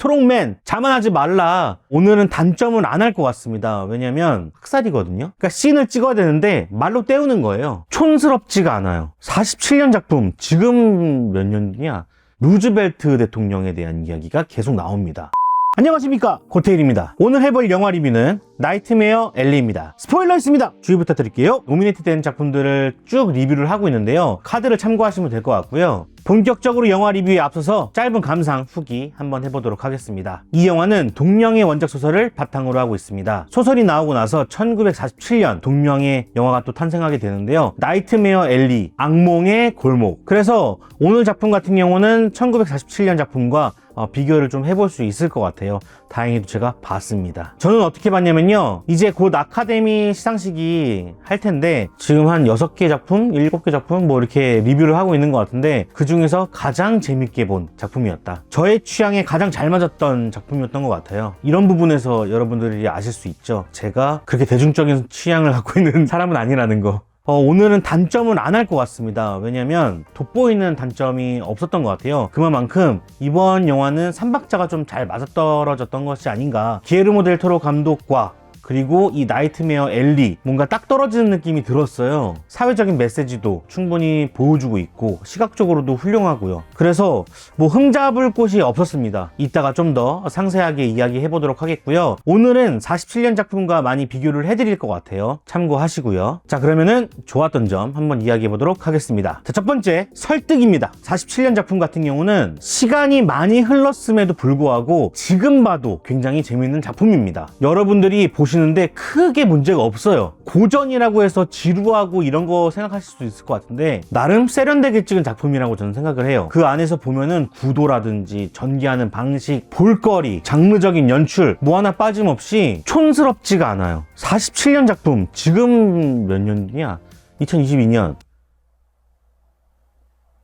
스트롱맨 자만하지 말라. 오늘은 단점은 안 할 것 같습니다. 왜냐면 학살이거든요. 그러니까 씬을 찍어야 되는데 말로 때우는 거예요. 촌스럽지가 않아요. 47년 작품, 지금 몇 년이냐? 루즈벨트 대통령에 대한 이야기가 계속 나옵니다. 안녕하십니까, 고테일입니다. 오늘 해볼 영화 리뷰는 나이트메어 엘리입니다. 스포일러 있습니다. 주의 부탁드릴게요. 노미네이트된 작품들을 쭉 리뷰를 하고 있는데요, 카드를 참고하시면 될 것 같고요. 본격적으로 영화 리뷰에 앞서서 짧은 감상 후기 한번 해보도록 하겠습니다. 이 영화는 동명의 원작 소설을 바탕으로 하고 있습니다. 소설이 나오고 나서 1947년 동명의 영화가 또 탄생하게 되는데요, 나이트메어 엘리, 악몽의 골목. 그래서 오늘 작품 같은 경우는 1947년 작품과 비교를 좀 해볼 수 있을 것 같아요. 다행히도 제가 봤습니다. 저는 어떻게 봤냐면요, 이제 곧 아카데미 시상식이 할 텐데 지금 한 6개 작품, 7개 작품 뭐 이렇게 리뷰를 하고 있는 것 같은데 그 중에서 가장 재밌게 본 작품이었다. 저의 취향에 가장 잘 맞았던 작품이었던 것 같아요. 이런 부분에서 여러분들이 아실 수 있죠. 제가 그렇게 대중적인 취향을 갖고 있는 사람은 아니라는 거. 오늘은 단점은 안 할 것 같습니다. 왜냐면 돋보이는 단점이 없었던 것 같아요. 그만큼 이번 영화는 3박자가 좀 잘 맞아떨어졌던 것이 아닌가. 기에르모 델 토로 감독과 그리고 이 나이트메어 엘리, 뭔가 딱 떨어지는 느낌이 들었어요. 사회적인 메시지도 충분히 보여주고 있고 시각적으로도 훌륭하고요. 그래서 뭐 흠잡을 곳이 없었습니다. 이따가 좀 더 상세하게 이야기해 보도록 하겠고요. 오늘은 47년 작품과 많이 비교를 해드릴 것 같아요. 참고하시고요. 자, 그러면은 좋았던 점 한번 이야기해 보도록 하겠습니다. 자, 첫 번째, 설득입니다. 47년 작품 같은 경우는 시간이 많이 흘렀음에도 불구하고 지금 봐도 굉장히 재밌는 작품입니다. 여러분들이 보시는데 크게 문제가 없어요. 고전이라고 해서 지루하고 이런 거 생각하실 수 있을 것 같은데 나름 세련되게 찍은 작품이라고 저는 생각을 해요. 그 안에서 보면은 구도라든지 전개하는 방식, 볼거리, 장르적인 연출 뭐 하나 빠짐없이 촌스럽지가 않아요. 47년 작품, 지금 몇 년이냐? 2022년.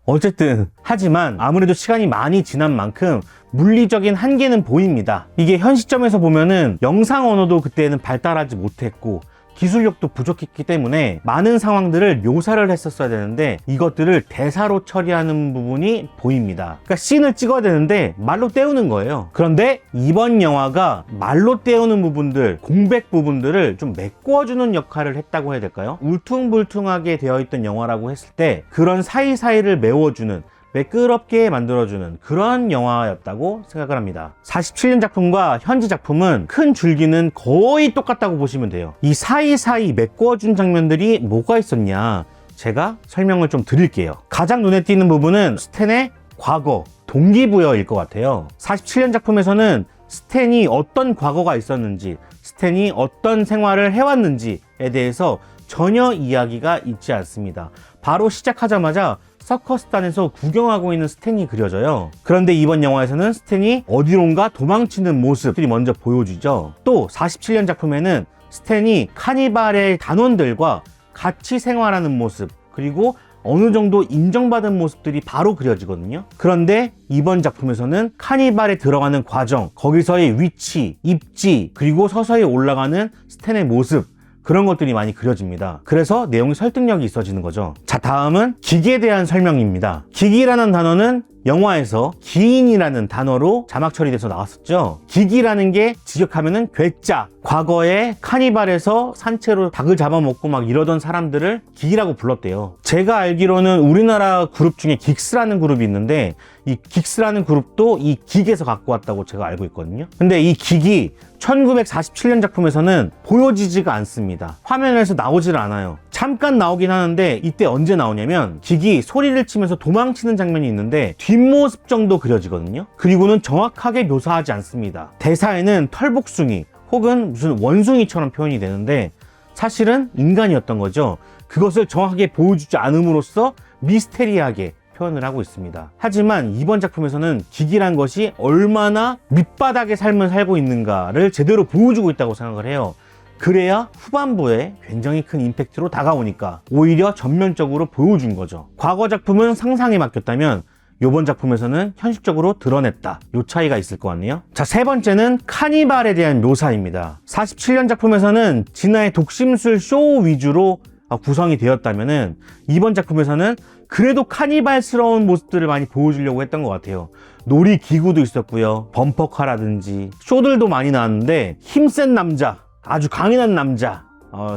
어쨌든 하지만 아무래도 시간이 많이 지난 만큼 물리적인 한계는 보입니다. 이게 현 시점에서 보면은 영상 언어도 그때는 발달하지 못했고 기술력도 부족했기 때문에 많은 상황들을 묘사를 했었어야 되는데 이것들을 대사로 처리하는 부분이 보입니다. 그러니까 씬을 찍어야 되는데 말로 때우는 거예요. 그런데 이번 영화가 말로 때우는 부분들, 공백 부분들을 좀 메꿔주는 역할을 했다고 해야 될까요? 울퉁불퉁하게 되어 있던 영화라고 했을 때 그런 사이사이를 메워주는, 매끄럽게 만들어주는 그런 영화였다고 생각을 합니다. 47년 작품과 현지 작품은 큰 줄기는 거의 똑같다고 보시면 돼요. 이 사이사이 메꿔준 장면들이 뭐가 있었냐, 제가 설명을 좀 드릴게요. 가장 눈에 띄는 부분은 스탠의 과거, 동기부여일 것 같아요. 47년 작품에서는 스탠이 어떤 과거가 있었는지, 스탠이 어떤 생활을 해왔는지에 대해서 전혀 이야기가 있지 않습니다. 바로 시작하자마자 서커스단에서 구경하고 있는 스탠이 그려져요. 그런데 이번 영화에서는 스탠이 어디론가 도망치는 모습들이 먼저 보여주죠. 또 47년 작품에는 스탠이 카니발의 단원들과 같이 생활하는 모습, 그리고 어느 정도 인정받은 모습들이 바로 그려지거든요. 그런데 이번 작품에서는 카니발에 들어가는 과정, 거기서의 위치, 입지, 그리고 서서히 올라가는 스탠의 모습, 그런 것들이 많이 그려집니다. 그래서 내용이 설득력이 있어지는 거죠. 자, 다음은 기기에 대한 설명입니다. 기기라는 단어는 영화에서 기인이라는 단어로 자막 처리돼서 나왔었죠. 기기라는 게 직역하면은 괴짜, 과거에 카니발에서 산채로 닭을 잡아먹고 막 이러던 사람들을 기기라고 불렀대요. 제가 알기로는 우리나라 그룹 중에 긱스라는 그룹이 있는데 이 긱스라는 그룹도 이 기계에서 갖고 왔다고 제가 알고 있거든요. 근데 이 기기 1947년 작품에서는 보여지지가 않습니다. 화면에서 나오질 않아요. 잠깐 나오긴 하는데 이때 언제 나오냐면 기기 소리를 치면서 도망치는 장면이 있는데 뒷모습 정도 그려지거든요. 그리고는 정확하게 묘사하지 않습니다. 대사에는 털복숭이 혹은 무슨 원숭이처럼 표현이 되는데 사실은 인간이었던 거죠. 그것을 정확하게 보여주지 않음으로써 미스테리하게 표현을 하고 있습니다. 하지만 이번 작품에서는 기기란 것이 얼마나 밑바닥의 삶을 살고 있는가를 제대로 보여주고 있다고 생각을 해요. 그래야 후반부에 굉장히 큰 임팩트로 다가오니까 오히려 전면적으로 보여준 거죠. 과거 작품은 상상에 맡겼다면 이번 작품에서는 현실적으로 드러냈다. 요 차이가 있을 것 같네요. 자, 세 번째는 카니발에 대한 묘사입니다. 47년 작품에서는 진아의 독심술 쇼 위주로 구성이 되었다면은 이번 작품에서는 그래도 카니발스러운 모습들을 많이 보여주려고 했던 것 같아요. 놀이기구도 있었고요, 범퍼카라든지 쇼들도 많이 나왔는데 힘센 남자, 아주 강인한 남자,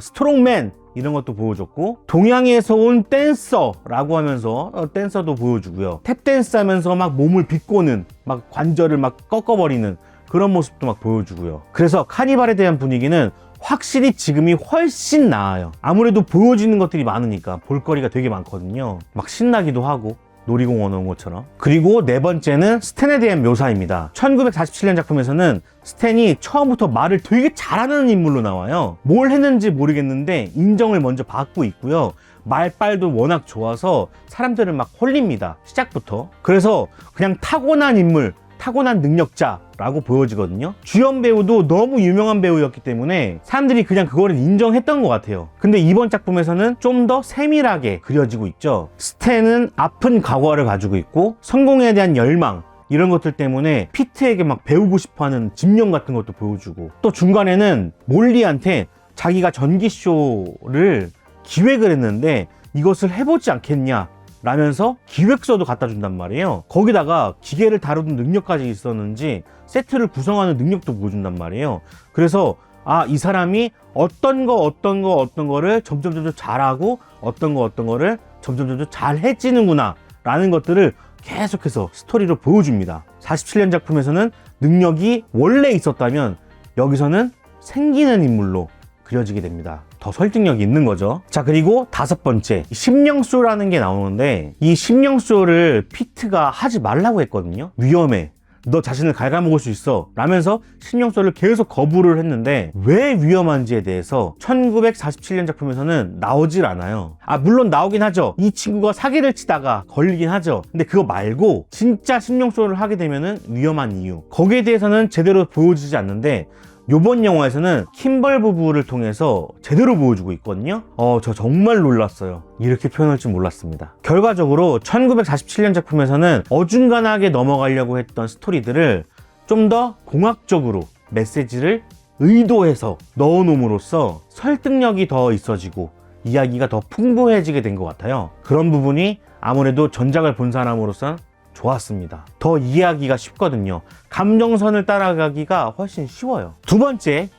스트롱맨 이런 것도 보여줬고, 동양에서 온 댄서라고 하면서 댄서도 보여주고요, 탭댄스 하면서 막 몸을 비꼬는, 막 관절을 막 꺾어버리는 그런 모습도 막 보여주고요. 그래서 카니발에 대한 분위기는 확실히 지금이 훨씬 나아요. 아무래도 보여지는 것들이 많으니까 볼거리가 되게 많거든요. 막 신나기도 하고, 놀이공원 온 것처럼. 그리고 네 번째는 스탠에 대한 묘사입니다. 1947년 작품에서는 스탠이 처음부터 말을 되게 잘하는 인물로 나와요. 뭘 했는지 모르겠는데 인정을 먼저 받고 있고요, 말빨도 워낙 좋아서 사람들을 막 홀립니다, 시작부터. 그래서 그냥 타고난 인물, 타고난 능력자라고 보여지거든요. 주연 배우도 너무 유명한 배우였기 때문에 사람들이 그냥 그거를 인정했던 것 같아요. 근데 이번 작품에서는 좀 더 세밀하게 그려지고 있죠. 스탠은 아픈 과거를 가지고 있고, 성공에 대한 열망, 이런 것들 때문에 피트에게 막 배우고 싶어하는 집념 같은 것도 보여주고, 또 중간에는 몰리한테 자기가 전기쇼를 기획을 했는데 이것을 해보지 않겠냐 라면서 기획서도 갖다 준단 말이에요. 거기다가 기계를 다루는 능력까지 있었는지 세트를 구성하는 능력도 보여준단 말이에요. 그래서 이 사람이 어떤 거를 점점 잘하고, 어떤 거를 점점 잘해지는구나 라는 것들을 계속해서 스토리로 보여줍니다. 47년 작품에서는 능력이 원래 있었다면 여기서는 생기는 인물로 그려지게 됩니다. 더 설득력이 있는 거죠. 자, 그리고 다섯 번째, 심령쇼라는 게 나오는데, 이 심령쇼를 피트가 하지 말라고 했거든요. 위험해, 너 자신을 갉아먹을 수 있어 라면서 심령쇼를 계속 거부를 했는데, 왜 위험한지에 대해서 1947년 작품에서는 나오질 않아요. 물론 나오긴 하죠. 이 친구가 사기를 치다가 걸리긴 하죠. 근데 그거 말고 진짜 심령쇼를 하게 되면은 위험한 이유, 거기에 대해서는 제대로 보여주지 않는데, 요번 영화에서는 킴벌 부부를 통해서 제대로 보여주고 있거든요. 저 정말 놀랐어요. 이렇게 표현할 줄 몰랐습니다. 결과적으로 1947년 작품에서는 어중간하게 넘어가려고 했던 스토리들을 좀 더 공학적으로 메시지를 의도해서 넣어놓음으로써 설득력이 더 있어지고 이야기가 더 풍부해지게 된 것 같아요. 그런 부분이 아무래도 전작을 본 사람으로선 좋았습니다. 더 이해하기가 쉽거든요. 감정선을 따라가기가 훨씬 쉬워요. 두 번째,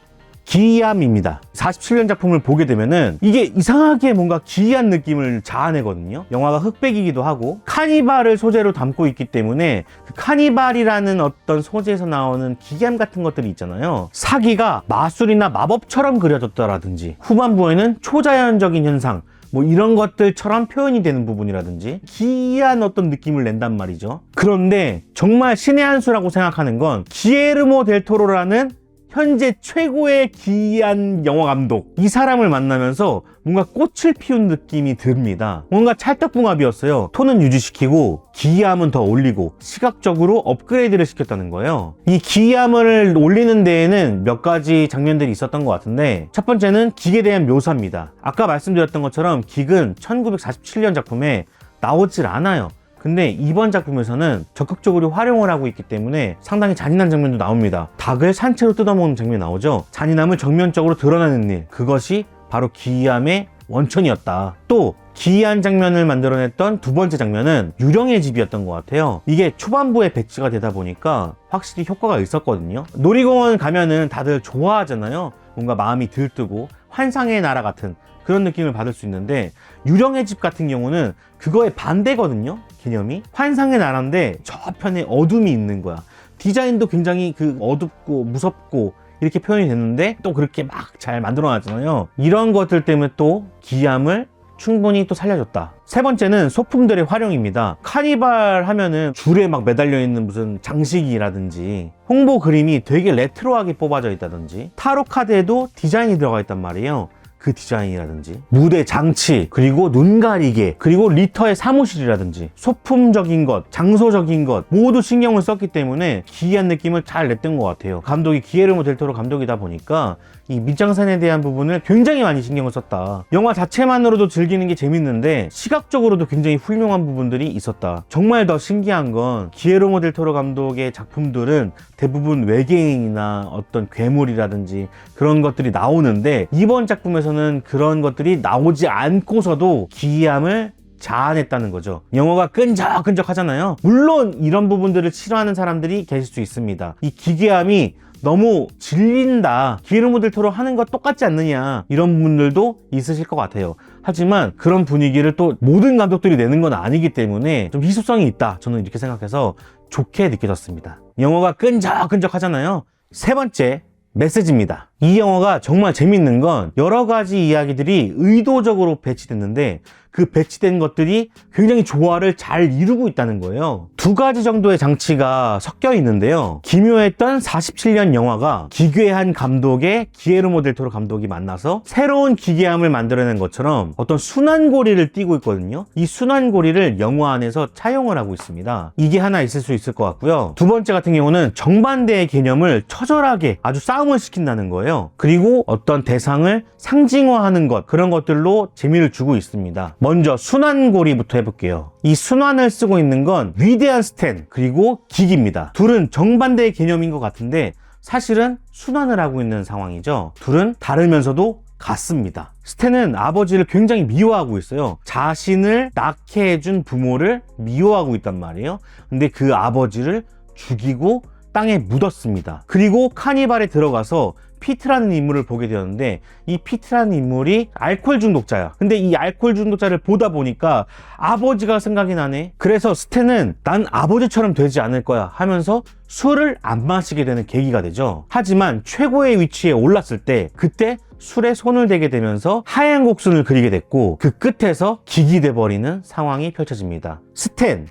기이함입니다. 47년 작품을 보게 되면은 이게 이상하게 뭔가 기이한 느낌을 자아내거든요. 영화가 흑백이기도 하고, 카니발을 소재로 담고 있기 때문에 그 카니발이라는 어떤 소재에서 나오는 기이함 같은 것들이 있잖아요. 사기가 마술이나 마법처럼 그려졌다라든지, 후반부에는 초자연적인 현상, 이런 것들처럼 표현이 되는 부분이라든지 기이한 어떤 느낌을 낸단 말이죠. 그런데 정말 신의 한 수라고 생각하는 건 기에르모 델 토로라는 현재 최고의 기이한 영화 감독, 이 사람을 만나면서 뭔가 꽃을 피운 느낌이 듭니다. 뭔가 찰떡궁합이었어요. 톤은 유지시키고 기이함은 더 올리고 시각적으로 업그레이드를 시켰다는 거예요. 이 기이함을 올리는 데에는 몇 가지 장면들이 있었던 것 같은데, 첫 번째는 기계에 대한 묘사입니다. 아까 말씀드렸던 것처럼 긱은 1947년 작품에 나오질 않아요. 근데 이번 작품에서는 적극적으로 활용을 하고 있기 때문에 상당히 잔인한 장면도 나옵니다. 닭을 산채로 뜯어먹는 장면이 나오죠. 잔인함을 정면적으로 드러내는 일, 그것이 바로 기이함의 원천이었다. 또 기이한 장면을 만들어냈던 두 번째 장면은 유령의 집이었던 것 같아요. 이게 초반부에 배치가 되다 보니까 확실히 효과가 있었거든요. 놀이공원 가면은 다들 좋아하잖아요. 뭔가 마음이 들뜨고 환상의 나라 같은 그런 느낌을 받을 수 있는데, 유령의 집 같은 경우는 그거에 반대거든요. 개념이 환상의 나라인데 저편에 어둠이 있는 거야. 디자인도 굉장히 어둡고 무섭고 이렇게 표현이 됐는데 또 그렇게 막 잘 만들어놨잖아요. 이런 것들 때문에 또 기이함을 충분히 또 살려줬다. 세 번째는 소품들의 활용입니다. 카니발 하면은 줄에 막 매달려 있는 무슨 장식이라든지 홍보 그림이 되게 레트로하게 뽑아져 있다든지, 타로 카드에도 디자인이 들어가 있단 말이에요. 그 디자인이라든지 무대 장치, 그리고 눈 가리개, 그리고 리터의 사무실이라든지 소품적인 것, 장소적인 것 모두 신경을 썼기 때문에 기이한 느낌을 잘 냈던 것 같아요. 감독이 기에르모 델 토로 감독이다 보니까 이 밑장산에 대한 부분을 굉장히 많이 신경을 썼다. 영화 자체만으로도 즐기는 게 재밌는데 시각적으로도 굉장히 훌륭한 부분들이 있었다. 정말 더 신기한 건 기에르모 델 토로 감독의 작품들은 대부분 외계인이나 어떤 괴물이라든지 그런 것들이 나오는데, 이번 작품에서는 영화에서는 그런 것들이 나오지 않고서도 기이함을 자아냈다는 거죠. 영화가 끈적끈적 하잖아요. 물론 이런 부분들을 싫어하는 사람들이 계실 수 있습니다. 이 기괴함이 너무 질린다, 기회를 델토로 하는 거 똑같지 않느냐, 이런 분들도 있으실 것 같아요. 하지만 그런 분위기를 또 모든 감독들이 내는 건 아니기 때문에 좀 희소성이 있다, 저는 이렇게 생각해서 좋게 느껴졌습니다. 영화가 끈적끈적 하잖아요. 세 번째, 메시지입니다. 이 영화가 정말 재밌는 건 여러 가지 이야기들이 의도적으로 배치됐는데 그 배치된 것들이 굉장히 조화를 잘 이루고 있다는 거예요. 두 가지 정도의 장치가 섞여 있는데요. 기묘했던 47년 영화가 기괴한 감독의 기에르모 델 토로 감독이 만나서 새로운 기괴함을 만들어낸 것처럼 어떤 순환고리를 띄고 있거든요. 이 순환고리를 영화 안에서 차용을 하고 있습니다. 이게 하나 있을 수 있을 것 같고요. 두 번째 같은 경우는 정반대의 개념을 처절하게 아주 싸움을 시킨다는 거예요. 그리고 어떤 대상을 상징화하는 것, 그런 것들로 재미를 주고 있습니다. 먼저 순환고리부터 해볼게요. 이 순환을 쓰고 있는 건 위대한 스탠 그리고 기기입니다. 둘은 정반대의 개념인 것 같은데 사실은 순환을 하고 있는 상황이죠. 둘은 다르면서도 같습니다. 스탠은 아버지를 굉장히 미워하고 있어요. 자신을 낳게 해준 부모를 미워하고 있단 말이에요. 근데 그 아버지를 죽이고 땅에 묻었습니다. 그리고 카니발에 들어가서 피트라는 인물을 보게 되었는데 이 피트라는 인물이 알코올 중독자야. 근데 이 알코올 중독자를 보다 보니까 아버지가 생각이 나네. 그래서 스탠은 난 아버지처럼 되지 않을 거야 하면서 술을 안 마시게 되는 계기가 되죠. 하지만 최고의 위치에 올랐을 때 그때 술에 손을 대게 되면서 하얀 곡선을 그리게 됐고 그 끝에서 긱이 돼버리는 상황이 펼쳐집니다. 스탠,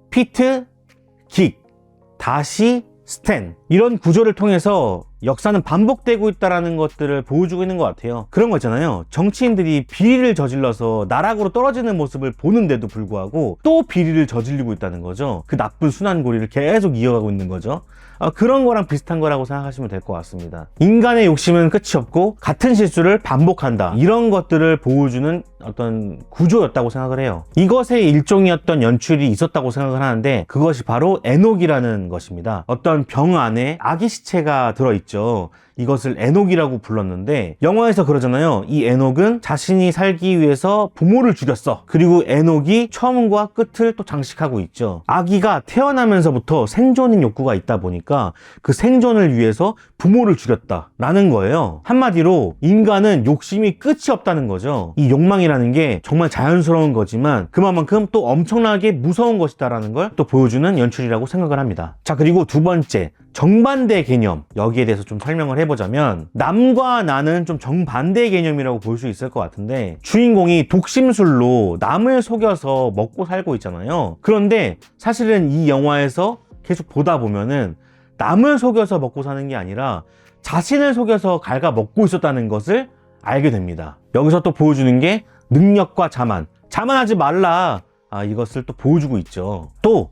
피트, 긱, 다시 스탠, 이런 구조를 통해서 역사는 반복되고 있다는 것들을 보여주고 있는 것 같아요. 그런 거 있잖아요. 정치인들이 비리를 저질러서 나락으로 떨어지는 모습을 보는데도 불구하고 또 비리를 저질리고 있다는 거죠. 그 나쁜 순환고리를 계속 이어가고 있는 거죠. 그런 거랑 비슷한 거라고 생각하시면 될 것 같습니다. 인간의 욕심은 끝이 없고 같은 실수를 반복한다, 이런 것들을 보여주는 어떤 구조였다고 생각을 해요. 이것의 일종이었던 연출이 있었다고 생각을 하는데 그것이 바로 에녹이라는 것입니다. 어떤 병 안에 아기 시체가 들어있죠. 이것을 에녹이라고 불렀는데 영화에서 그러잖아요. 이 에녹은 자신이 살기 위해서 부모를 죽였어. 그리고 에녹이 처음과 끝을 또 장식하고 있죠. 아기가 태어나면서부터 생존의 욕구가 있다 보니까 그 생존을 위해서 부모를 죽였다라는 거예요. 한마디로 인간은 욕심이 끝이 없다는 거죠. 이 욕망이라는 게 정말 자연스러운 거지만 그만큼 또 엄청나게 무서운 것이다라는 걸 또 보여주는 연출이라고 생각을 합니다. 자, 그리고 두 번째, 정반대 개념. 여기에 대해서 좀 설명을 해보자면 남과 나는 좀 정반대의 개념이라고 볼 수 있을 것 같은데 주인공이 독심술로 남을 속여서 먹고 살고 있잖아요. 그런데 사실은 이 영화에서 계속 보다 보면은 남을 속여서 먹고 사는 게 아니라 자신을 속여서 갉아 먹고 있었다는 것을 알게 됩니다. 여기서 또 보여주는 게 능력과 자만하지 말라, 이것을 또 보여주고 있죠. 또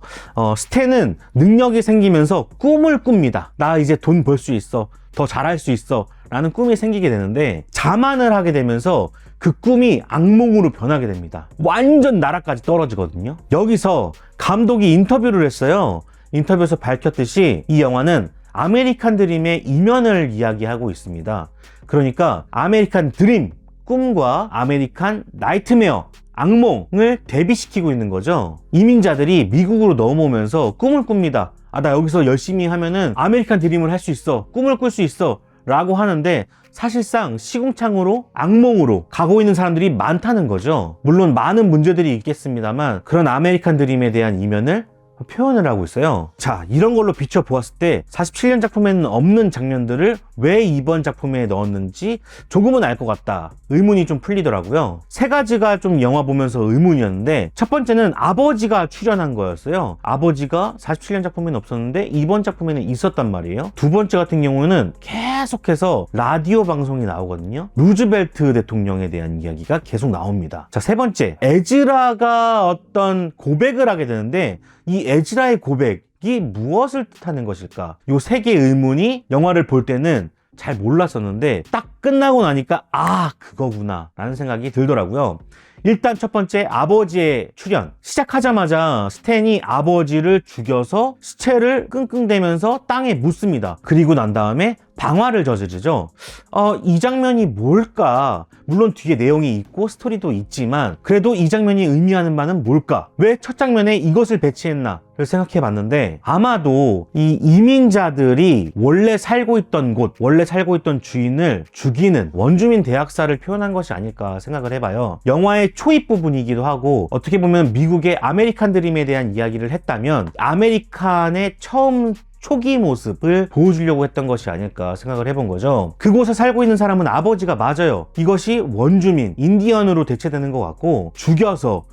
스탠은 능력이 생기면서 꿈을 꿉니다. 나 이제 돈 벌 수 있어, 더 잘할 수 있어 라는 꿈이 생기게 되는데 자만을 하게 되면서 그 꿈이 악몽으로 변하게 됩니다. 완전 나락까지 떨어지거든요. 여기서 감독이 인터뷰를 했어요. 인터뷰에서 밝혔듯이 이 영화는 아메리칸 드림의 이면을 이야기하고 있습니다. 그러니까 아메리칸 드림, 꿈과 아메리칸 나이트메어, 악몽을 대비시키고 있는 거죠. 이민자들이 미국으로 넘어오면서 꿈을 꿉니다. 나 여기서 열심히 하면은 아메리칸 드림을 할 수 있어, 꿈을 꿀 수 있어 라고 하는데 사실상 시궁창으로 악몽으로 가고 있는 사람들이 많다는 거죠. 물론 많은 문제들이 있겠습니다만 그런 아메리칸 드림에 대한 이면을 표현을 하고 있어요. 자, 이런 걸로 비춰보았을 때 47년 작품에는 없는 장면들을 왜 이번 작품에 넣었는지 조금은 알 것 같다, 의문이 좀 풀리더라고요. 세 가지가 좀 영화 보면서 의문이었는데 첫 번째는 아버지가 출연한 거였어요. 아버지가 47년 작품에는 없었는데 이번 작품에는 있었단 말이에요. 두 번째 같은 경우는 계속해서 라디오 방송이 나오거든요. 루즈벨트 대통령에 대한 이야기가 계속 나옵니다. 자, 세 번째, 에즈라가 어떤 고백을 하게 되는데 이 에즈라의 고백이 무엇을 뜻하는 것일까? 요 세 개의 의문이 영화를 볼 때는 잘 몰랐었는데 딱 끝나고 나니까 그거구나 라는 생각이 들더라고요. 일단 첫 번째, 아버지의 출연. 시작하자마자 스탠이 아버지를 죽여서 시체를 끙끙대면서 땅에 묻습니다. 그리고 난 다음에 방화를 저지르죠. 이 장면이 뭘까? 물론 뒤에 내용이 있고 스토리도 있지만 그래도 이 장면이 의미하는 바는 뭘까? 왜 첫 장면에 이것을 배치했나? 를 생각해 봤는데 아마도 이 이민자들이 원래 살고 있던 곳, 원래 살고 있던 주인을 죽이는 원주민 대학살을 표현한 것이 아닐까 생각을 해봐요. 영화의 초입 부분이기도 하고 어떻게 보면 미국의 아메리칸 드림에 대한 이야기를 했다면 아메리칸의 처음 초기 모습을 보여주려고 했던 것이 아닐까 생각을 해본 거죠. 그곳에 살고 있는 사람은 아버지가 맞아요. 이것이 원주민, 인디언으로 대체되는 것 같고 죽여서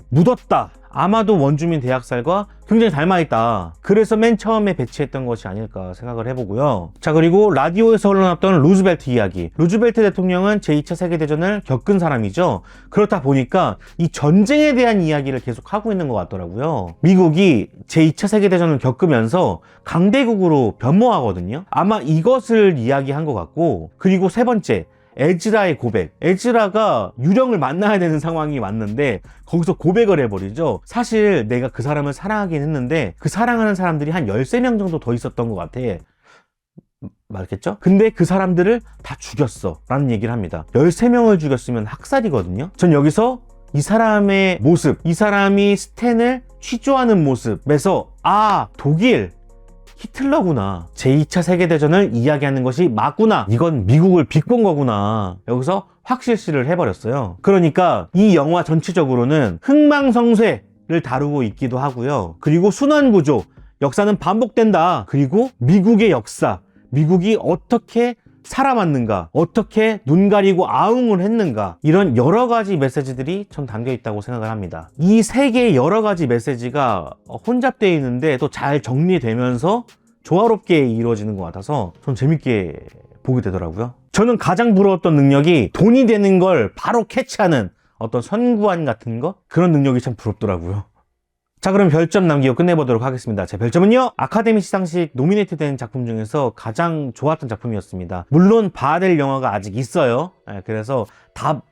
묻었다. 아마도 원주민 대학살과 굉장히 닮아있다. 그래서 맨 처음에 배치했던 것이 아닐까 생각을 해보고요. 자, 그리고 라디오에서 흘러났던 루즈벨트 이야기. 루즈벨트 대통령은 제2차 세계대전을 겪은 사람이죠. 그렇다 보니까 이 전쟁에 대한 이야기를 계속 하고 있는 것 같더라고요. 미국이 제2차 세계대전을 겪으면서 강대국으로 변모하거든요. 아마 이것을 이야기한 것 같고, 그리고 세 번째, 에즈라의 고백. 에즈라가 유령을 만나야 되는 상황이 왔는데 거기서 고백을 해버리죠. 사실 내가 그 사람을 사랑하긴 했는데 그 사랑하는 사람들이 한 13명 정도 더 있었던 것 같아. 맞겠죠? 근데 그 사람들을 다 죽였어 라는 얘기를 합니다. 13명을 죽였으면 학살이거든요. 전 여기서 이 사람의 모습, 이 사람이 스탠을 취조하는 모습에서 독일 히틀러구나. 제2차 세계대전을 이야기하는 것이 맞구나. 이건 미국을 비꼰 거구나. 여기서 확실시를 해버렸어요. 그러니까 이 영화 전체적으로는 흥망성쇠를 다루고 있기도 하고요. 그리고 순환구조, 역사는 반복된다. 그리고 미국의 역사, 미국이 어떻게 살아왔는가, 어떻게 눈 가리고 아웅을 했는가, 이런 여러 가지 메시지들이 전 담겨 있다고 생각을 합니다. 이 세 개의 여러 가지 메시지가 혼잡되어 있는데 또 잘 정리되면서 조화롭게 이루어지는 것 같아서 전 재밌게 보게 되더라고요. 저는 가장 부러웠던 능력이 돈이 되는 걸 바로 캐치하는 어떤 선구안 같은 거, 그런 능력이 참 부럽더라고요. 자, 그럼 별점 남기고 끝내보도록 하겠습니다. 제 별점은요, 아카데미 시상식 노미네이트 된 작품 중에서 가장 좋았던 작품이었습니다. 물론 봐야 될 영화가 아직 있어요. 그래서 다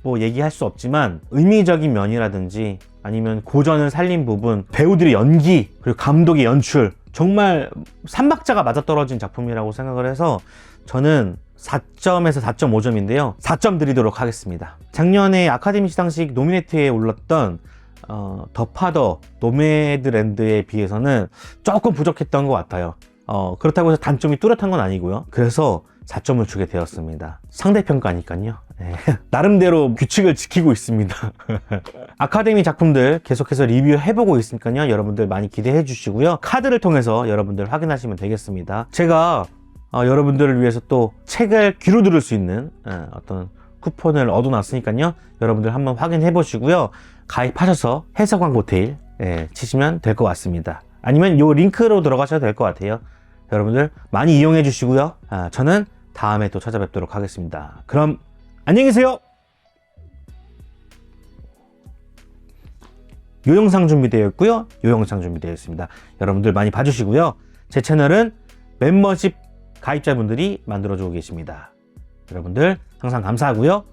얘기할 수 없지만 의미적인 면이라든지 아니면 고전을 살린 부분, 배우들의 연기, 그리고 감독의 연출, 정말 삼박자가 맞아떨어진 작품이라고 생각을 해서 저는 4점에서 4.5점인데요 4점 드리도록 하겠습니다. 작년에 아카데미 시상식 노미네이트에 올랐던 더 파더, 노매드랜드에 비해서는 조금 부족했던 것 같아요. 그렇다고 해서 단점이 뚜렷한 건 아니고요. 그래서 4점을 주게 되었습니다. 상대평가니까요. 네. 나름대로 규칙을 지키고 있습니다. 아카데미 작품들 계속해서 리뷰해보고 있으니까요. 여러분들 많이 기대해 주시고요. 카드를 통해서 여러분들 확인하시면 되겠습니다. 제가 여러분들을 위해서 또 책을 귀로 들을 수 있는 어떤 쿠폰을 얻어놨으니까요. 여러분들 한번 확인해 보시고요. 가입하셔서 해서광고테일 치시면 될 것 같습니다. 아니면 요 링크로 들어가셔도 될 것 같아요. 여러분들 많이 이용해 주시고요. 저는 다음에 또 찾아뵙도록 하겠습니다. 그럼 안녕히 계세요. 요 영상 준비되어 있고요. 요 영상 준비되어 있습니다. 여러분들 많이 봐주시고요. 제 채널은 멤버십 가입자분들이 만들어주고 계십니다. 여러분들 항상 감사하고요.